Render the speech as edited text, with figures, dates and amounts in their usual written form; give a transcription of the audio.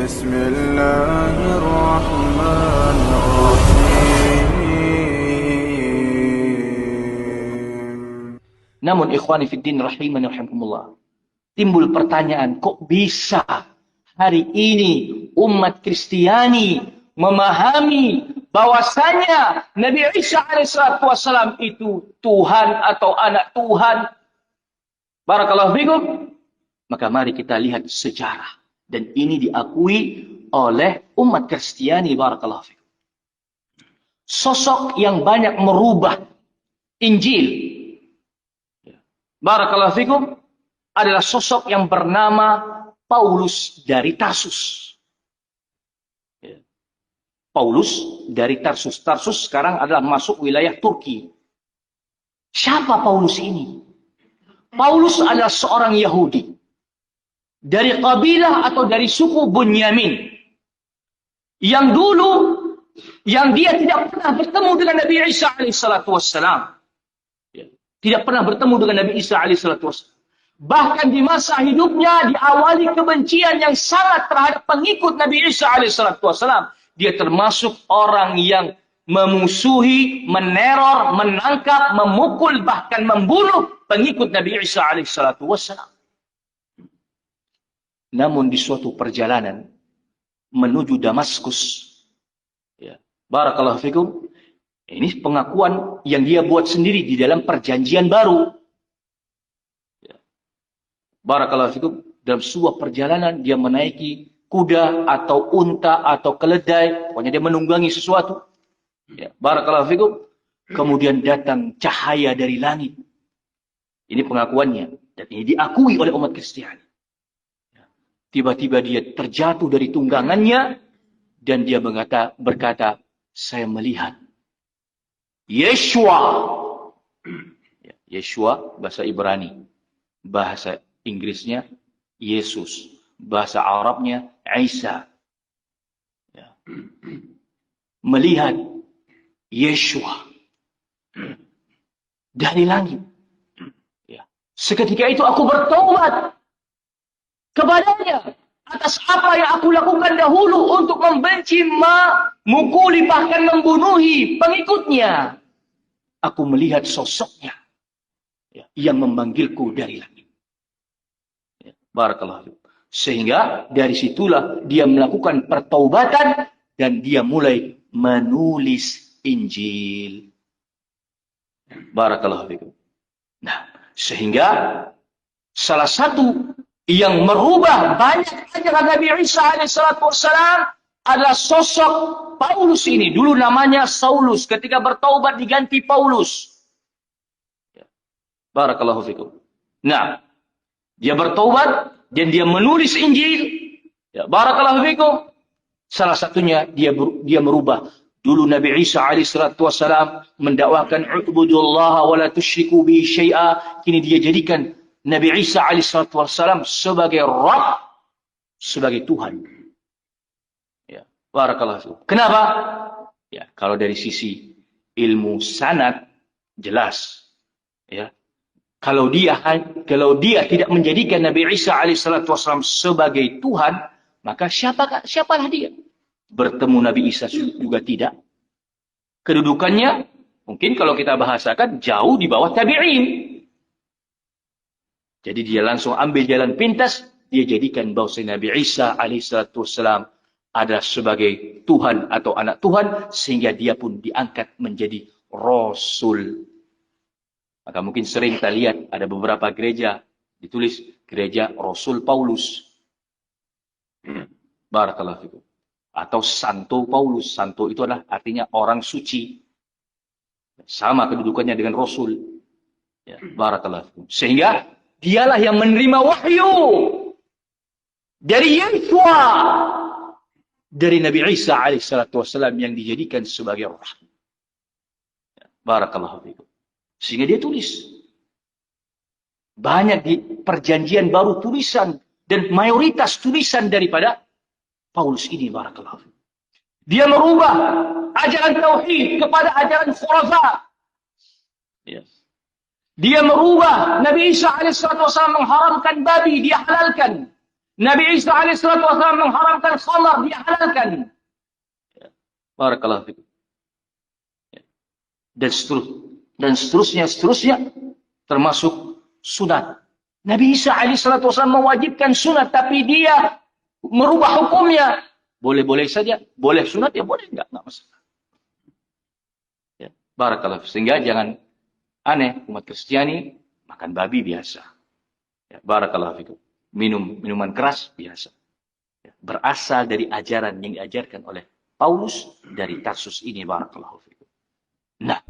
بسم الله الرحمن الرحيم. Namun ikhwani fiddin rahimani rahimakumullah, timbul pertanyaan, kok bisa hari ini umat Kristiani memahami bahwasanya Nabi Isa alaihissalam itu Tuhan atau anak Tuhan? Barakallahu fikum. Maka mari kita lihat sejarah, dan ini diakui oleh umat Kristiani. Barakallahu fikum. Sosok yang banyak merubah Injil, barakallahu fikum, adalah sosok yang bernama Paulus dari Tarsus. Paulus dari Tarsus. Tarsus sekarang adalah masuk wilayah Turki. Siapa Paulus ini? Paulus adalah seorang Yahudi dari kabilah atau dari suku Bunyamin, yang dulu dia tidak pernah bertemu dengan Nabi Isa alaihissalatu wassalam. Tidak pernah bertemu dengan Nabi Isa alaihissalatu wassalam. Bahkan di masa hidupnya diawali kebencian yang sangat terhadap pengikut Nabi Isa alaihissalatu wassalam. Dia termasuk orang yang memusuhi, meneror, menangkap, memukul, bahkan membunuh pengikut Nabi Isa alaihissalatu wassalam. Namun di suatu perjalanan menuju Damaskus, barakallahu fikum, ini pengakuan yang dia buat sendiri di dalam perjanjian baru. Barakallahu fikum, dalam sebuah perjalanan dia menaiki kuda atau unta atau keledai, pokoknya dia menunggangi sesuatu. Barakallahu fikum, kemudian datang cahaya dari langit. Ini pengakuannya, dan ini diakui oleh umat Kristiani. Tiba-tiba dia terjatuh dari tunggangannya dan dia berkata, saya melihat Yeshua. Yeshua bahasa Ibrani, bahasa Inggrisnya Yesus, bahasa Arabnya Isa. Melihat Yeshua dari langit. Seketika itu aku bertobat kepadanya atas apa yang aku lakukan dahulu untuk membenci, memukuli, bahkan membunuhi pengikutnya. Aku melihat sosoknya yang memanggilku dari langit. Barakallahu. Sehingga dari situlah dia melakukan pertaubatan dan dia mulai menulis Injil. Barakallahu fikum. Nah, sehingga salah satu yang merubah banyak ajaran Nabi Isa alaihissalatu wassalam adalah sosok Paulus ini. Dulu namanya Saulus, ketika bertaubat diganti Paulus. Barakallahu fikum. Nah, dia bertaubat dan dia menulis Injil. Barakallahu fikum. Salah satunya dia merubah. Dulu Nabi Isa alaihissalatu wassalam mendakwakan u'budullaha wa la tusyriku bihi syai'a. Kini dia jadikan Nabi Isa alaihissalatu wassalam sebagai Rabb, sebagai Tuhan. Barakallahu fikum. Kenapa? Kalau dari sisi ilmu sanad jelas. Kalau dia tidak menjadikan Nabi Isa alaihissalatu wassalam sebagai Tuhan, maka siapalah dia? Bertemu Nabi Isa juga tidak. Kedudukannya mungkin kalau kita bahasakan jauh di bawah tabi'in. Jadi dia langsung ambil jalan pintas, dia jadikan bahwa Nabi Isa alaihissalatu wassalam adalah sebagai Tuhan atau anak Tuhan, sehingga dia pun diangkat menjadi Rasul. Maka mungkin sering kita lihat ada beberapa gereja ditulis gereja Rasul Paulus. Barakallahu fikum. Atau Santo Paulus. Santo itu adalah artinya orang suci. Sama kedudukannya dengan Rasul. Barakallahu fikum. Sehingga dialah yang menerima wahyu dari Yeshua, dari Nabi Isa alaihissalatu wassalam yang dijadikan sebagai rahmat. Barakallahu fikum. Sehingga dia tulis. Banyak di perjanjian baru tulisan, dan mayoritas tulisan daripada Paulus ini. Barakallahu fikum. Dia merubah ajaran tauhid kepada ajaran khurafa. Dia merubah Nabi Isa alaihissalatu wassalam mengharamkan babi, dia halalkan. Nabi Isa alaihissalatu wassalam mengharamkan khamar, dia halalkan. Ya. Barakallahu fikum. Ya. Dan seterusnya, termasuk sunat. Nabi Isa alaihissalatu wassalam mewajibkan sunat, tapi dia merubah hukumnya. Boleh-boleh saja, boleh sunat ya boleh, enggak masalah. Ya. Barakallahu fikum. Sehingga jangan aneh, umat Kristiani makan babi biasa. Ya. Barakallahu fikum. Minum minuman keras biasa. Ya. Berasal dari ajaran yang diajarkan oleh Paulus dari Tarsus ini. Barakallahu fikum. Nah,